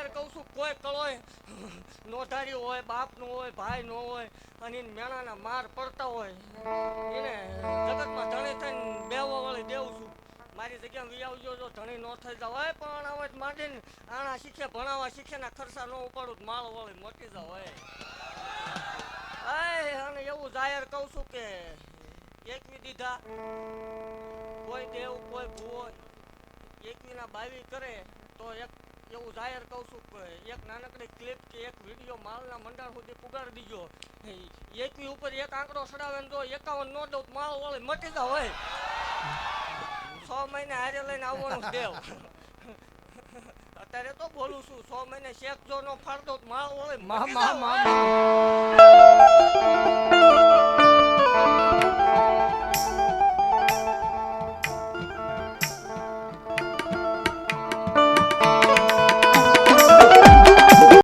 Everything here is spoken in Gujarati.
જાહેર કહું છું કોઈ કળોય નોધારી હોય બાપ નો હોય ભાઈ નો હોય અને એને મેણાના માર પડતા હોય એને જગતમાં ધણી થઈને બેવા વાળી દેવું છું મારી જગ્યામાં વી આવજો જો ધણી નો થઈ જાવ હોય પણ આવા જ માંડીને આણા શીખે ભણાવવા શીખેના ખર્ચા ન ઉપાડું માળ વાળી મોટી જાવ હોય અને એવું જાહેર કહું છું કે એકવી દીધા કોઈ દેવ કોઈ ભૂવો એકવીના 22 કરે તો એક એવું જાહેર કહું છું કે એક નાનકડી ક્લિપ કે એક વિડીયો માલના મંડળ સુધી પુગાડી દીજો એકવી ઉપર એક આંકડો ચડાવે ને જો 51 નો દઉં માળ વાળી મટી જાવ હોય 6 મહિને હારે લઈને આવવાનું દેવ અત્યારે તો બોલું છું 6 મહિને શેક જો નો ફાડ દઉં માળ વાળી